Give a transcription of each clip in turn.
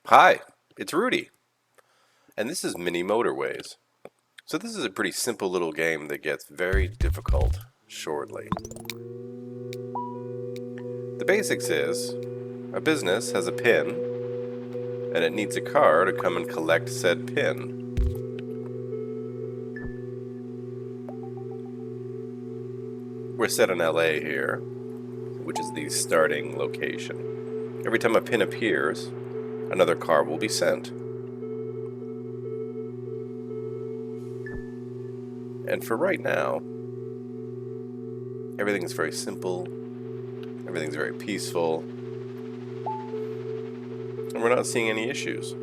Hi, it's Rudy, and this is Mini Motorways. So this is a pretty simple little game that gets very difficult shortly. The basics is, a business has a pin, and it needs a car to come and collect said pin. We're set in LA here, which is the starting location. Every time a pin appears, another car will be sent. And for right now, everything's very simple, everything's very peaceful, and we're not seeing any issues.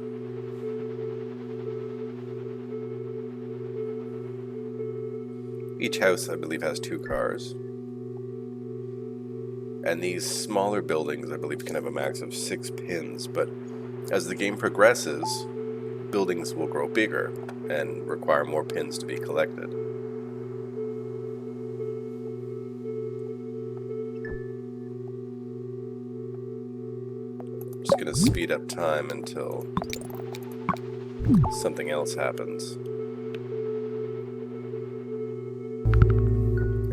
Each house, I believe, has 2 cars. And these smaller buildings, I believe, can have a max of 6 pins, but as the game progresses, buildings will grow bigger and require more pins to be collected. I'm just going to speed up time until something else happens.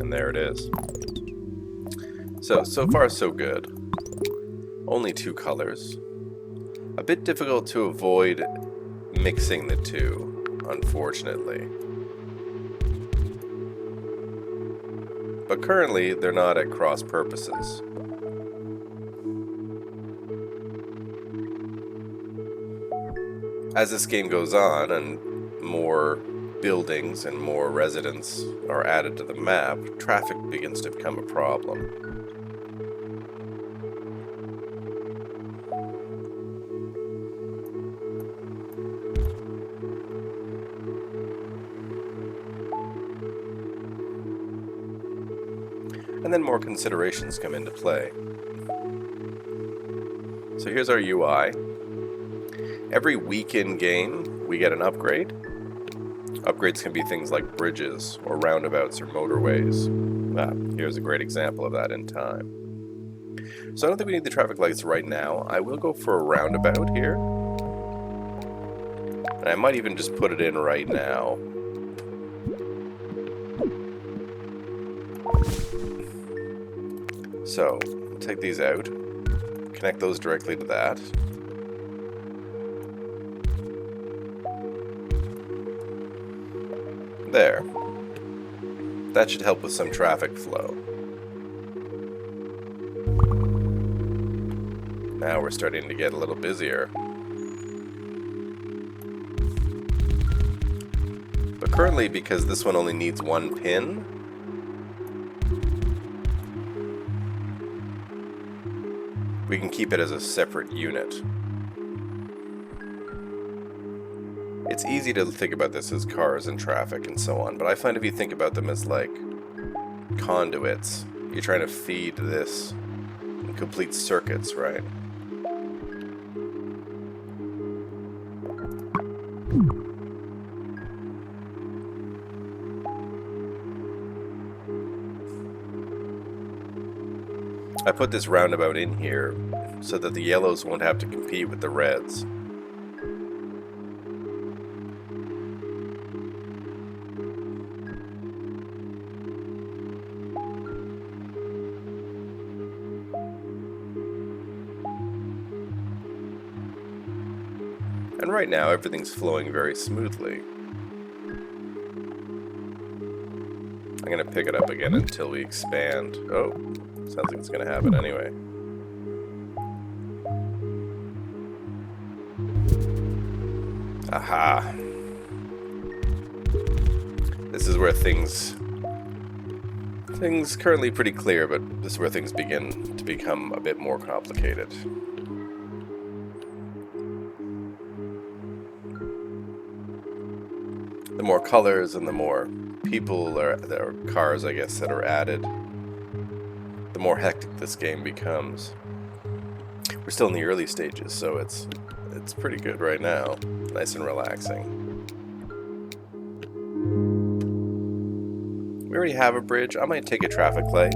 And there it is. So far so good. Only 2 colors. A bit difficult to avoid mixing the two, unfortunately. But currently, they're not at cross purposes. As this game goes on and more buildings and more residents are added to the map, traffic begins to become a problem. And then more considerations come into play. So here's our UI. Every week in game, we get an upgrade. Upgrades can be things like bridges, or roundabouts, or motorways. Here's a great example of that in time. So I don't think we need the traffic lights right now. I will go for a roundabout here. And I might even just put it in right now. So, take these out, connect those directly to that. There. That should help with some traffic flow. Now we're starting to get a little busier. But currently, because this one only needs 1 pin, we can keep it as a separate unit. It's easy to think about this as cars and traffic and so on, but I find if you think about them as like conduits, you're trying to feed this in complete circuits, right? I put this roundabout in here so that the yellows won't have to compete with the reds. And right now, everything's flowing very smoothly. I'm going to pick it up again until we expand. Oh, sounds like it's going to happen anyway. Aha. This is where things currently pretty clear, but this is where things begin to become a bit more complicated. The more colors and the more people or cars, I guess, that are added, the more hectic this game becomes. We're still in the early stages, so it's pretty good right now. Nice and relaxing. We already have a bridge. I might take a traffic light,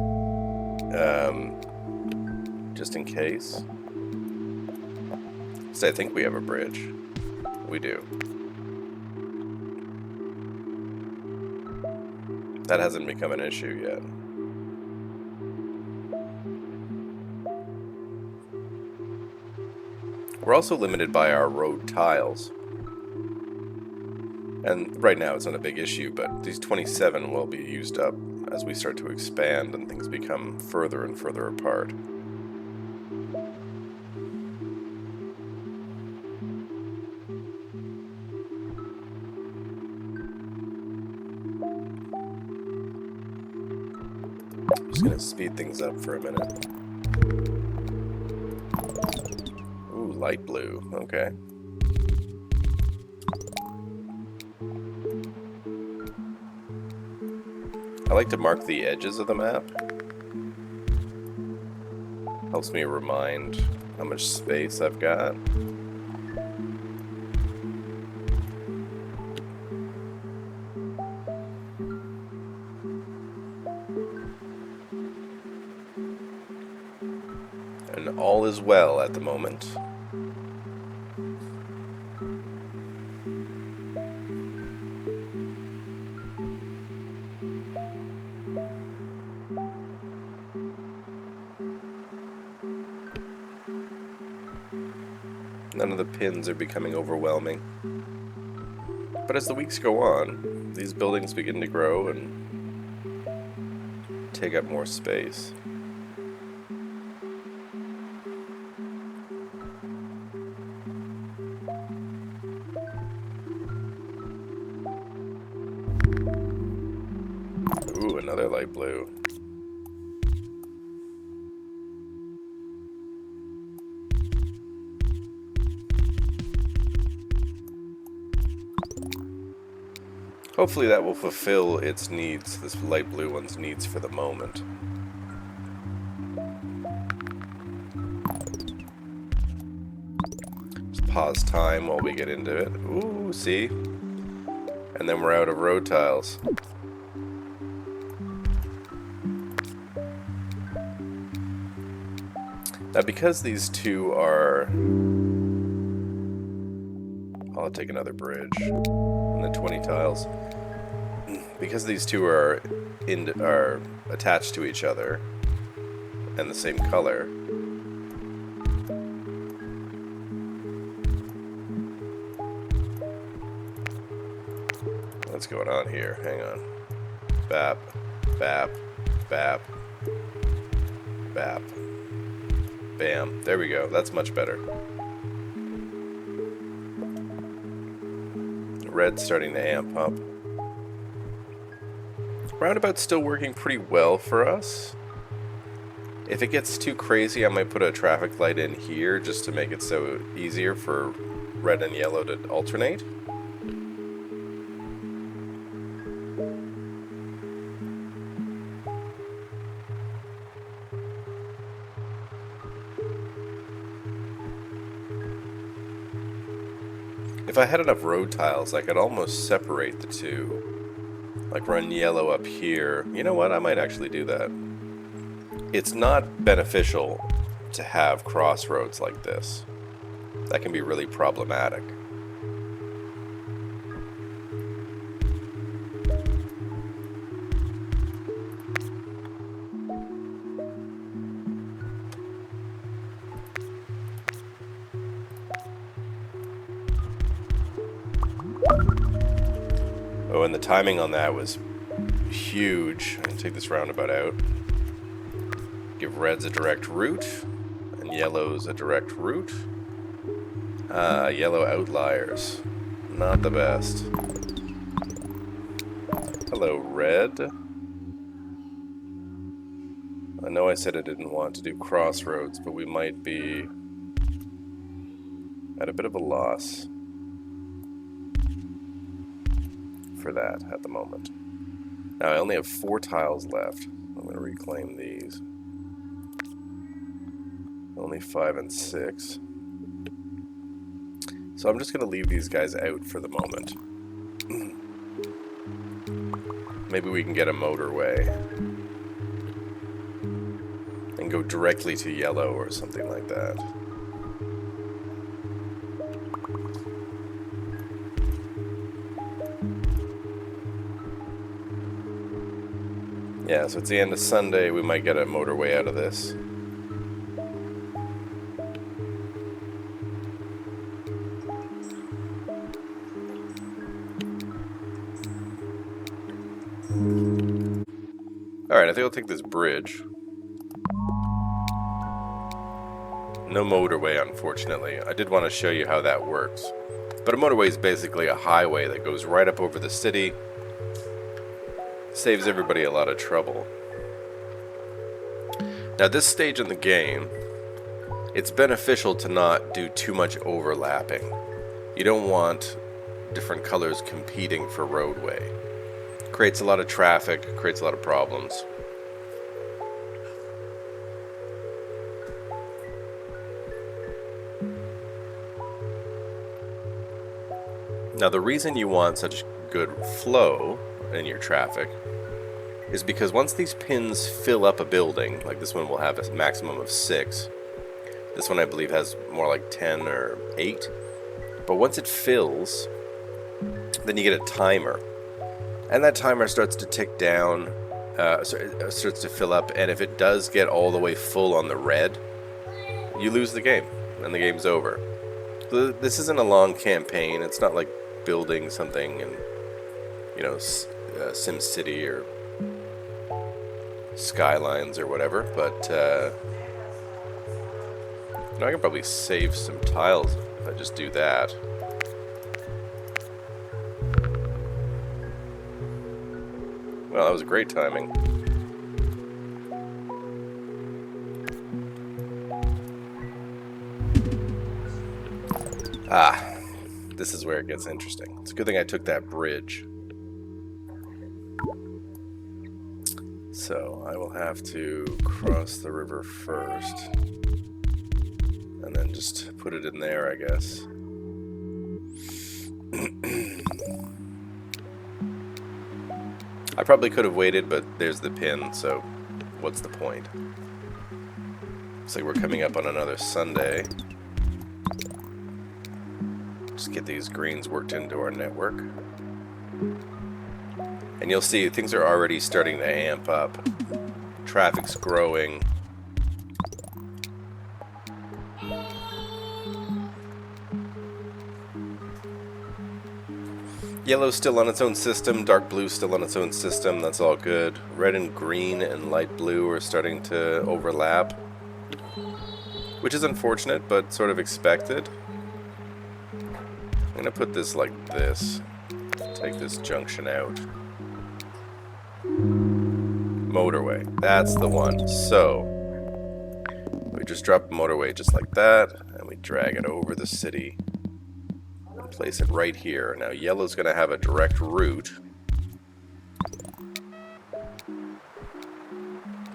just in case. So I think we have a bridge. We do. That hasn't become an issue yet. We're also limited by our road tiles. And right now it's not a big issue, but these 27 will be used up as we start to expand and things become further and further apart. I'm just going to speed things up for a minute. Ooh, light blue. Okay. I like to mark the edges of the map. Helps me remind how much space I've got. And all is well at the moment. None of the pins are becoming overwhelming. But as the weeks go on, these buildings begin to grow and take up more space. Ooh, another light blue. Hopefully that will fulfill its needs, this light blue one's needs for the moment. Just pause time while we get into it. Ooh, see? And then we're out of road tiles. Now because these two are... I'll take another bridge. And then 20 tiles. Because these two are attached to each other and the same color, what's going on here? Hang on. Bap, bap, bap, bap. Bam. There we go. That's much better. Red's starting to amp up. Roundabout's still working pretty well for us. If it gets too crazy, I might put a traffic light in here just to make it so easier for red and yellow to alternate. If I had enough road tiles, I could almost separate the two. Like run yellow up here. You know what? I might actually do that. It's not beneficial to have crossroads like this. That can be really problematic. Oh, and the timing on that was huge. I'm going to take this roundabout out. Give reds a direct route, and yellows a direct route. Yellow outliers. Not the best. Hello, red. I know I said I didn't want to do crossroads, but we might be at a bit of a loss for that at the moment. Now I only have 4 tiles left. I'm going to reclaim these. Only 5 and 6. So I'm just going to leave these guys out for the moment. Maybe we can get a motorway and go directly to yellow or something like that. Yeah, so it's the end of Sunday. We might get a motorway out of this. Alright, I think I'll take this bridge. No motorway, unfortunately. I did want to show you how that works. But a motorway is basically a highway that goes right up over the city. Saves everybody a lot of trouble. Now, this stage in the game, it's beneficial to not do too much overlapping. You don't want different colors competing for roadway. Creates a lot of traffic, creates a lot of problems. Now, the reason you want such good flow in your traffic is because once these pins fill up a building, like this one will have a maximum of 6. This one I believe has more like 10 or 8. But once it fills, then you get a timer. And that timer starts to tick down, starts to fill up, and if it does get all the way full on the red, you lose the game, and the game's over. So this isn't a long campaign. It's not like building something in, you know, Sim City or Skylines or whatever, but you know, I can probably save some tiles if I just do that. Well, that was great timing. Ah, this is where it gets interesting. It's a good thing I took that bridge. So I will have to cross the river first. And then just put it in there, I guess. I probably could have waited, but there's the pin, so what's the point? Looks like we're coming up on another Sunday. Just get these greens worked into our network. And you'll see things are already starting to amp up. Traffic's growing. Yellow's still on its own system, dark blue's still on its own system, that's all good. Red and green and light blue are starting to overlap, which is unfortunate, but sort of expected. I'm gonna put this like this, take this junction out. Motorway, that's the one. So, we just drop the motorway just like that, and we drag it over the city. Place it right here. Now yellow's going to have a direct route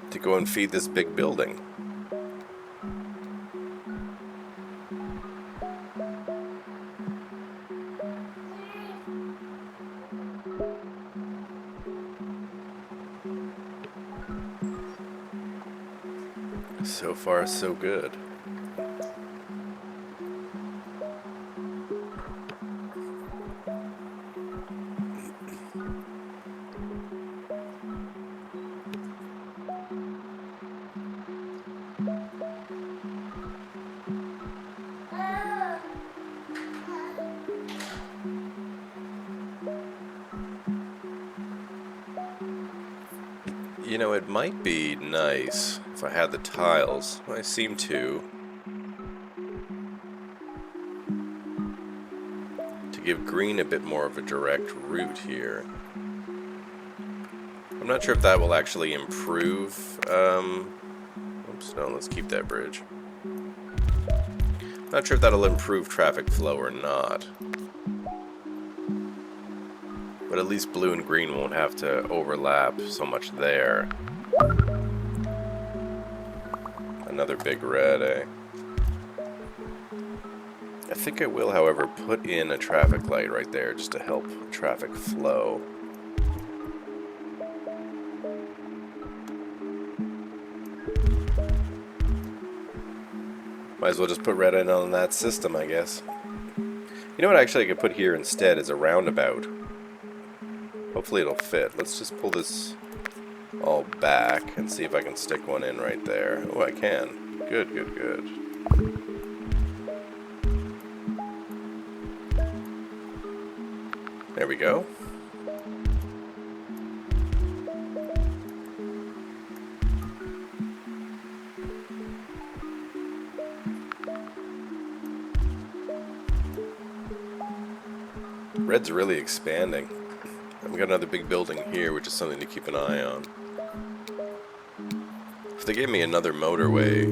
to go and feed this big building. So far, so good. You know, it might be nice if I had the tiles. I seem to give green a bit more of a direct route here. I'm not sure if that will actually improve. Oops, no, let's keep that bridge. Not sure if that'll improve traffic flow or not. But at least blue and green won't have to overlap so much there. Another big red, eh? I think I will, however, put in a traffic light right there just to help traffic flow. Might as well just put red in on that system, I guess. You know what actually I could put here instead is a roundabout. Hopefully it'll fit. Let's just pull this all back and see if I can stick one in right there. Oh, I can. Good, good, good. There we go. Red's really expanding. And we got another big building here, which is something to keep an eye on. If they gave me another motorway,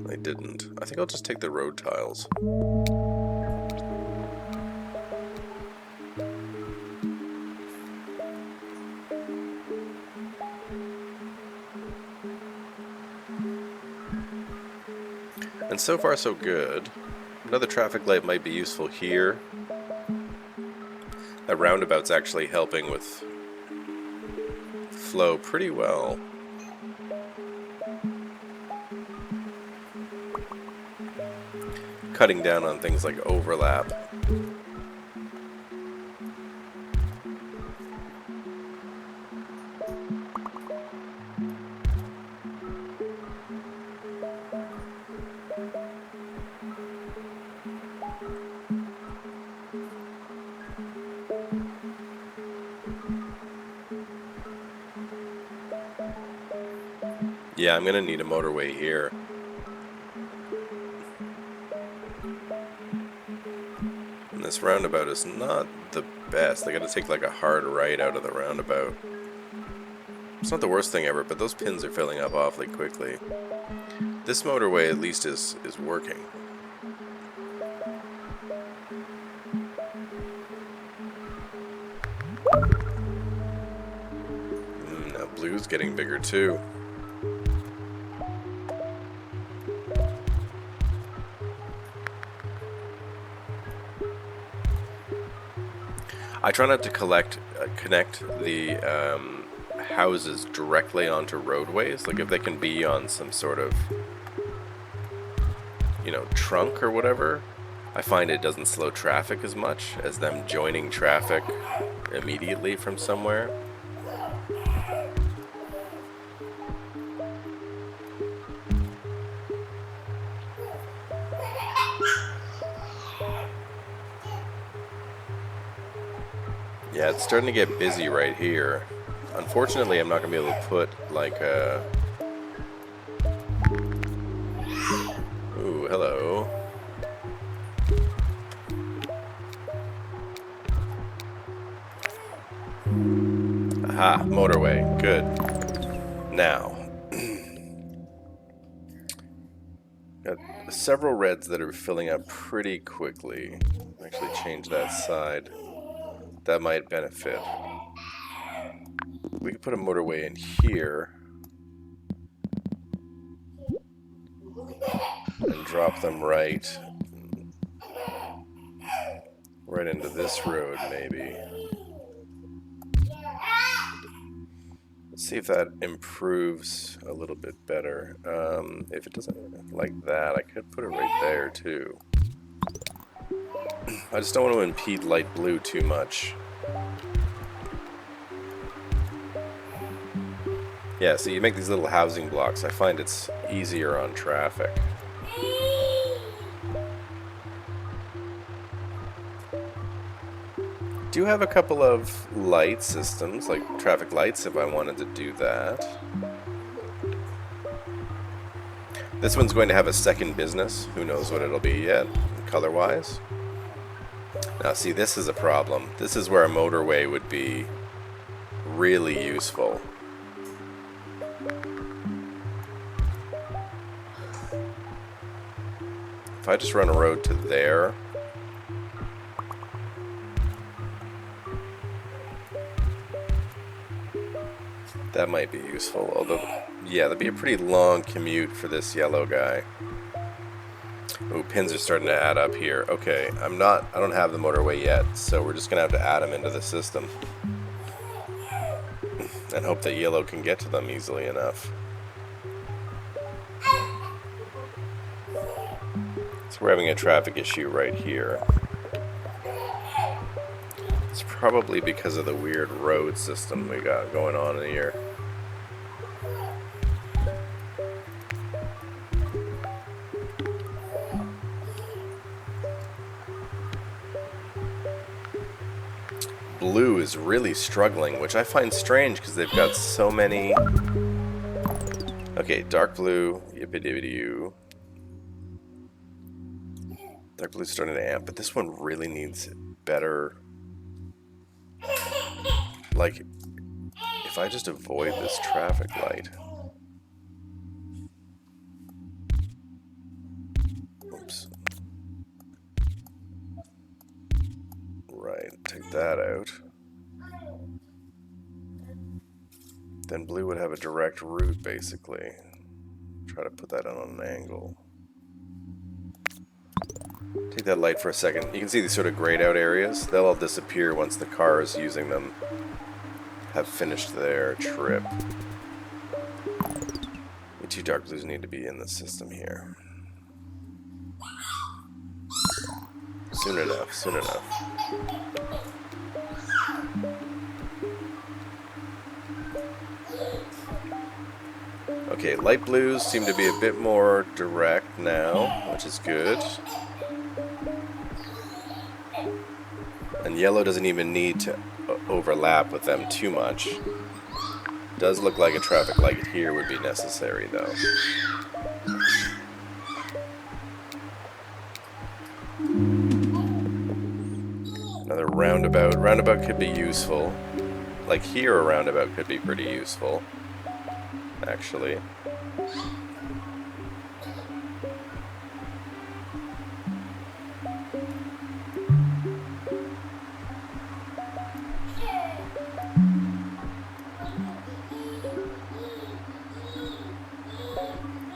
they didn't. I think I'll just take the road tiles. And so far so good. Another traffic light might be useful here. That roundabout's actually helping with flow pretty well. Cutting down on things like overlap. Yeah, I'm gonna need a motorway here. And this roundabout is not the best. I gotta take like a hard right out of the roundabout. It's not the worst thing ever, but those pins are filling up awfully quickly. This motorway at least is working. Now blue's getting bigger too. I try not to connect the houses directly onto roadways. Like if they can be on some sort of, you know, trunk or whatever, I find it doesn't slow traffic as much as them joining traffic immediately from somewhere. Yeah, it's starting to get busy right here. Unfortunately, I'm not going to be able to put, like, a... Ooh, hello. Aha, motorway. Good. Now. Got several reds that are filling up pretty quickly. Actually change that side. That might benefit. We could put a motorway in here and drop them right into this road, maybe. Let's see if that improves a little bit better. If it doesn't like that, I could put it right there too. I just don't want to impede light blue too much. Yeah, so you make these little housing blocks. I find it's easier on traffic. Do have a couple of light systems, like traffic lights if I wanted to do that. This one's going to have a second business. Who knows what it'll be yet, color-wise. Now see, this is a problem. This is where a motorway would be really useful. If I just run a road to there, that might be useful. Although, yeah, that'd be a pretty long commute for this yellow guy. Ooh, pins are starting to add up here. Okay, I don't have the motorway yet, so we're just gonna have to add them into the system. And hope that yellow can get to them easily enough. So we're having a traffic issue right here. It's probably because of the weird road system we got going on in here. Blue is really struggling, which I find strange because they've got so many. Okay, dark blue, yippee-dippity-doo. Dark blue's starting to amp, but this one really needs better. Like, if I just avoid this traffic light. Oops. Right, take that out. Then blue would have a direct route, basically. Try to put that on an angle. Take that light for a second. You can see these sort of grayed out areas. They'll all disappear once the cars using them have finished their trip. The two dark blues need to be in the system here. Soon enough, soon enough. Okay, light blues seem to be a bit more direct now, which is good. And yellow doesn't even need to overlap with them too much. Does look like a traffic light here would be necessary, though. Another roundabout. Roundabout could be useful. Like here, a roundabout could be pretty useful, actually.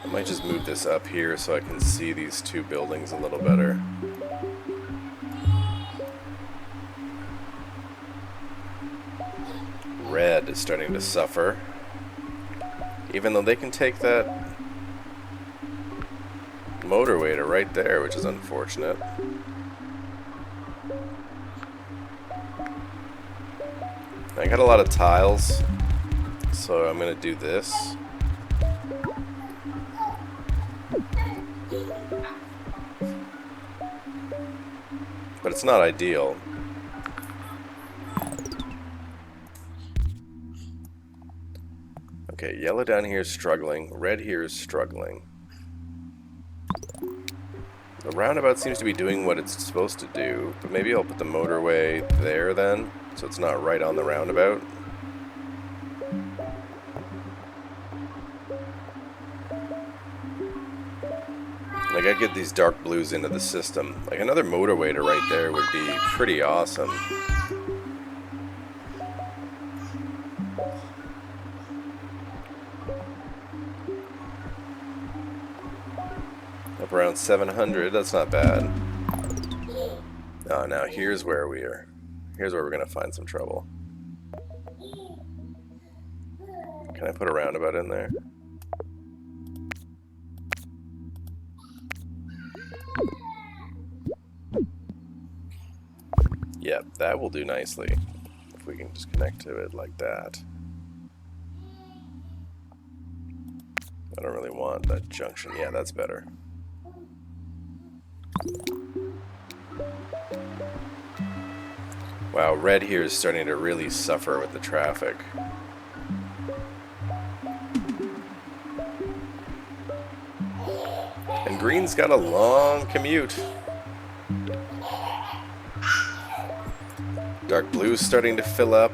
I might just move this up here so I can see these two buildings a little better. Red is starting to suffer. Even though they can take that motorway to right there, which is unfortunate. I got a lot of tiles, so I'm going to do this. But it's not ideal. Okay, yellow down here is struggling. Red here is struggling. The roundabout seems to be doing what it's supposed to do, but maybe I'll put the motorway there then, so it's not right on the roundabout. Like, I get these dark blues into the system. Like, another motorway to right there would be pretty awesome. Up around 700, that's not bad. Oh, now here's where we're gonna find some trouble. Can I put a roundabout in there? Yep, that will do nicely. If we can just connect to it like that. I don't really want that junction. Yeah, that's better. Wow, red here is starting to really suffer with the traffic. And green's got a long commute. Dark blue's starting to fill up.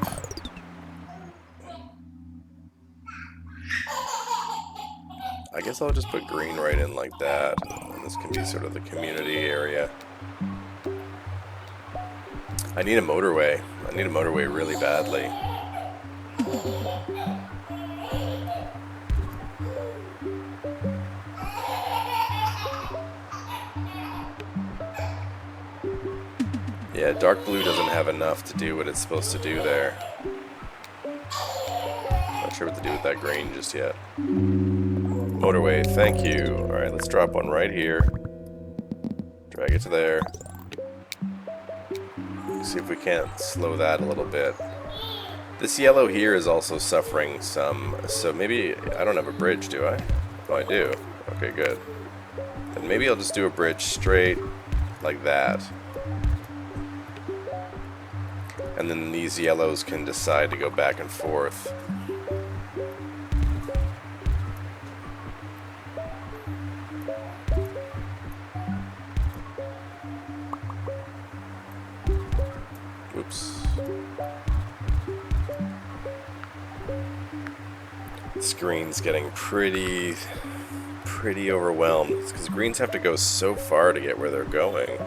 I guess I'll just put green right in like that. And this can be sort of the community area. I need a motorway. I need a motorway really badly. Yeah, dark blue doesn't have enough to do what it's supposed to do there. Not sure what to do with that green just yet. Motorway, thank you. Alright, let's drop one right here. Drag it to there. See if we can't slow that a little bit. This yellow here is also suffering some, so maybe I don't have a bridge, do I? Oh, I do. Okay, good. Then maybe I'll just do a bridge straight like that. And then these yellows can decide to go back and forth. Oops. The screen's getting pretty overwhelmed. It's because greens have to go so far to get where they're going.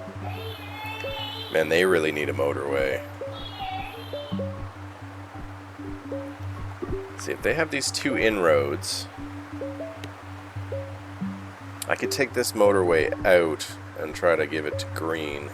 Man, they really need a motorway. See, if they have these two inroads, I could take this motorway out and try to give it to green.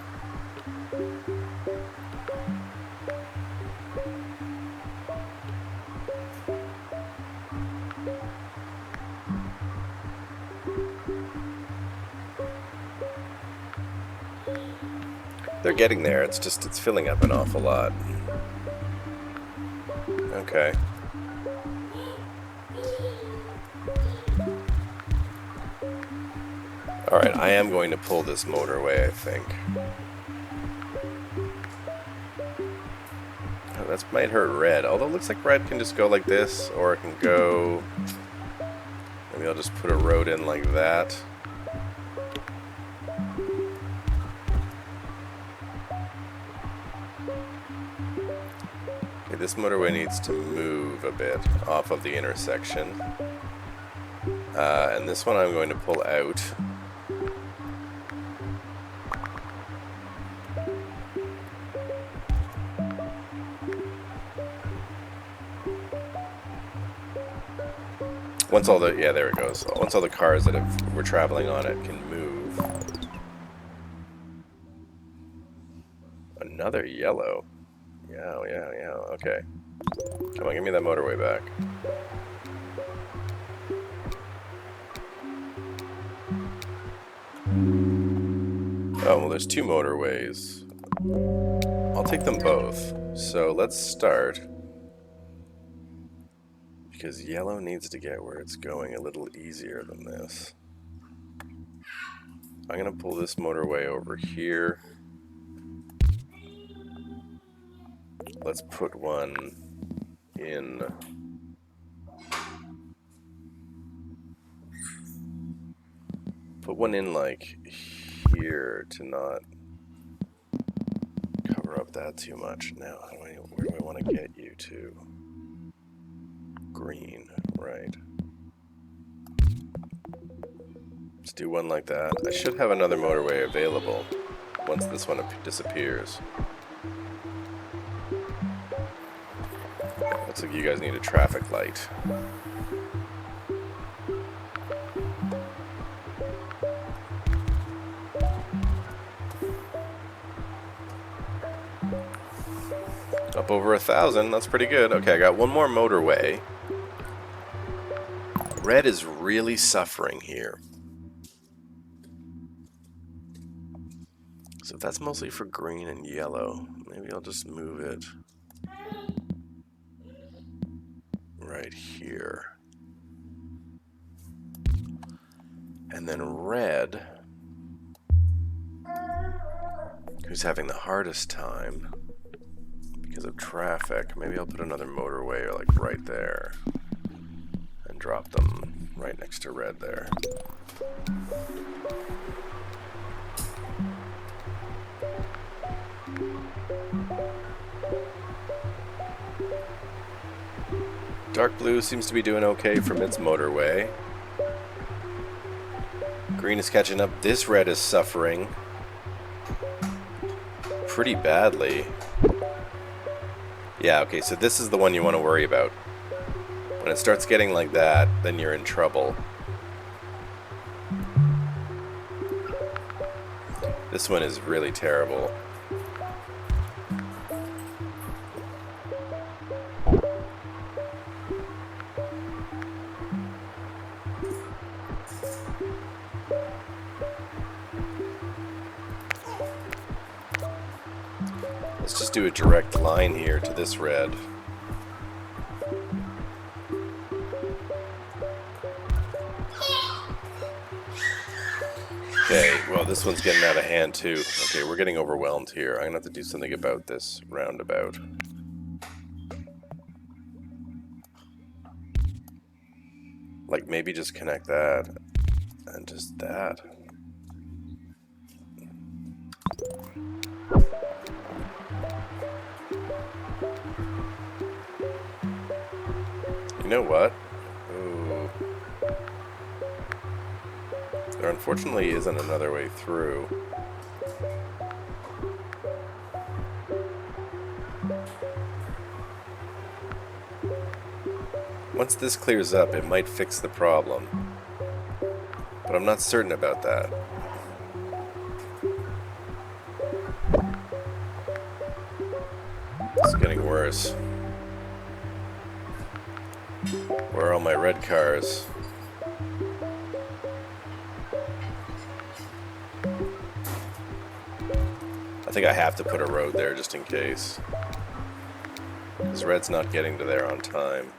They're getting there, it's filling up an awful lot. Okay. Alright, I am going to pull this motorway, I think. Oh, that might hurt red, although it looks like red can just go like this, or it can go... Maybe I'll just put a road in like that. Okay, this motorway needs to move a bit off of the intersection. And this one I'm going to pull out. Once all the, yeah, there it goes. Once all the cars that were traveling on it can move. Another yellow. Yeah, okay. Come on, give me that motorway back. Oh, well, there's two motorways. I'll take them both. So let's start. Because yellow needs to get where it's going a little easier than this. I'm going to pull this motorway over here. Let's put one in. Put one in like here to not cover up that too much. Now, where do I want to get you to? Green, right. Let's do one like that. I should have another motorway available once this one disappears. Looks like you guys need a traffic light. Up over 1,000, that's pretty good. Okay, I got one more motorway. Red is really suffering here. So if that's mostly for green and yellow, maybe I'll just move it right here. And then red, who's having the hardest time because of traffic, maybe I'll put another motorway like right there and drop them right next to red there. Dark blue seems to be doing okay from its motorway. Green is catching up. This red is suffering pretty badly. Yeah, okay, so this is the one you want to worry about. When it starts getting like that, then you're in trouble. This one is really terrible. Let's just do a direct line here to this red. Okay, well this one's getting out of hand too. Okay, we're getting overwhelmed here. I'm gonna have to do something about this roundabout. Like maybe just connect that and just that. You know what? Ooh. There unfortunately isn't another way through. Once this clears up, it might fix the problem. But I'm not certain about that. It's getting worse. Where are all my red cars? I think I have to put a road there just in case. Because red's not getting to there on time.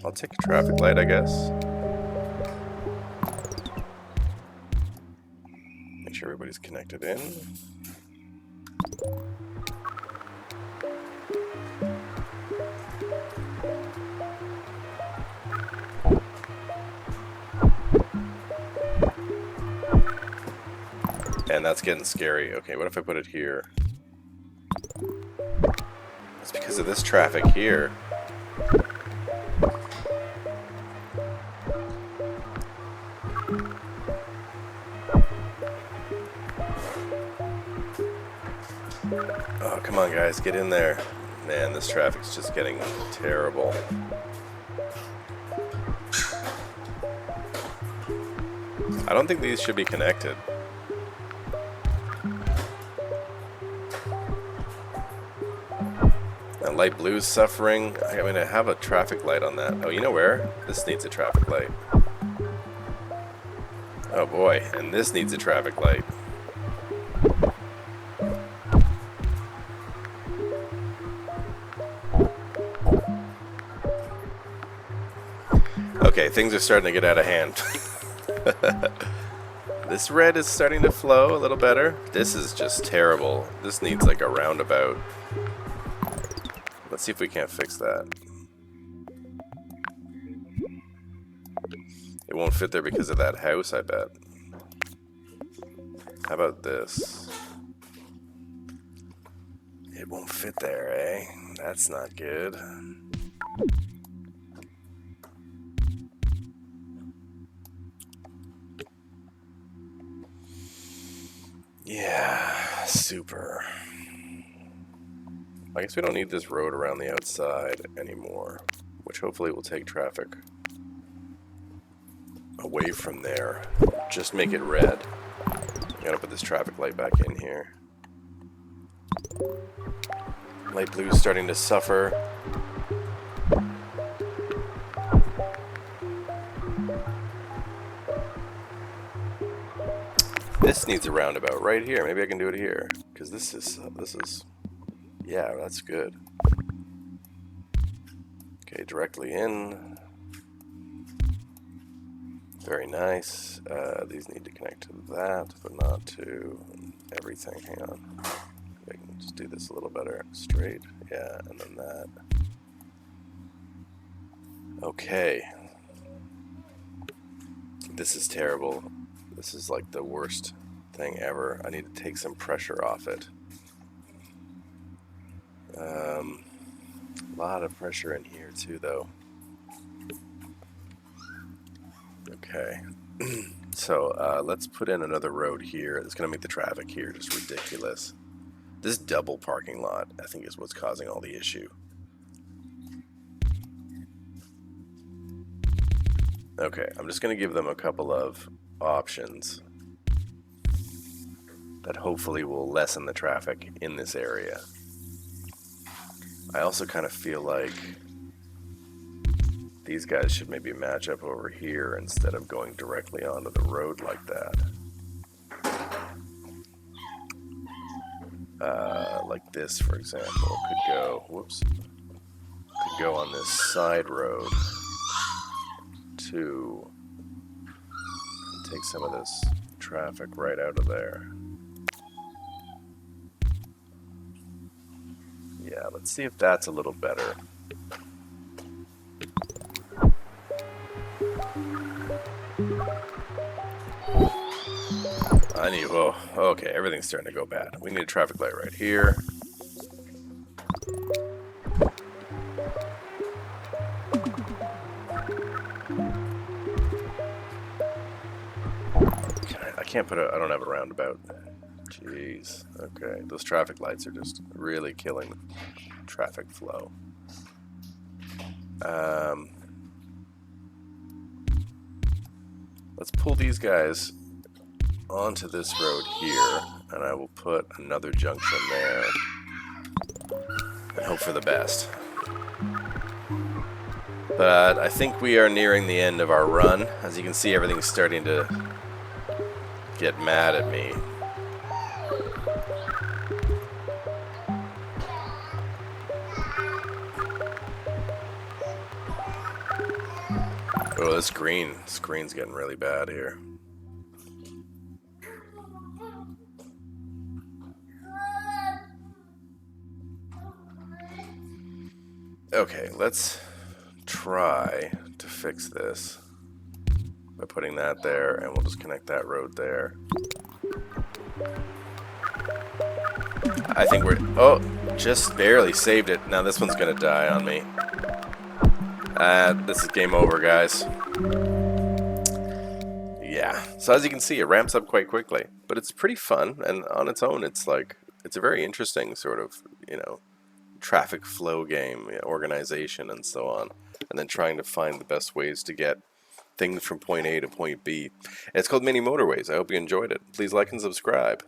I'll take a traffic light, I guess. Make sure everybody's connected in. And that's getting scary. Okay, what if I put it here? It's because of this traffic here. Oh, come on guys, get in there. Man, this traffic's just getting terrible. I don't think these should be connected. That light blue's suffering. I mean, I have a traffic light on that. Oh, you know where? This needs a traffic light. Oh boy, and this needs a traffic light. Okay, things are starting to get out of hand. This red is starting to flow a little better. This is just terrible. This needs like a roundabout. Let's see if we can't fix that. It won't fit there because of that house, I bet. How about this? It won't fit there, eh? That's not good. Yeah, super. I guess we don't need this road around the outside anymore, which hopefully will take traffic away from there. Just make it red. I gotta put this traffic light back in here. Light blue's starting to suffer. This needs a roundabout right here. Maybe I can do it here, because this is, yeah, that's good. Okay, directly in. Very nice. These need to connect to that, but not to everything. Hang on. I can just do this a little better. Straight. Yeah, and then that. Okay. This is terrible. This is like the worst thing ever. I need to take some pressure off it. A lot of pressure in here too, though. Okay. So let's put in another road here. It's going to make the traffic here just ridiculous. This double parking lot, I think, is what's causing all the issue. Okay, I'm just going to give them a couple of options that hopefully will lessen the traffic in this area. I also kind of feel like these guys should maybe match up over here instead of going directly onto the road like that. Like this, for example, could go, whoops, could go on this side road to take some of this traffic right out of there. Yeah, let's see if that's a little better. Whoa, okay, everything's starting to go bad. We need a traffic light right here. I can't put I don't have a roundabout. Jeez, okay, those traffic lights are just really killing traffic flow. Let's pull these guys onto this road here, and I will put another junction there and hope for the best. But I think we are nearing the end of our run. As you can see, everything's starting to get mad at me. Oh, this screen's getting really bad here. Okay, let's try to fix this by putting that there, and we'll just connect that road there. I think we're... Oh, just barely saved it. Now this one's gonna die on me. This is game over, guys. Yeah, so as you can see, it ramps up quite quickly, but it's pretty fun, and on its own, it's like, it's a very interesting sort of, you know, traffic flow game, organization, and so on, and then trying to find the best ways to get things from point A to point B. It's called Mini Motorways. I hope you enjoyed it. Please like and subscribe.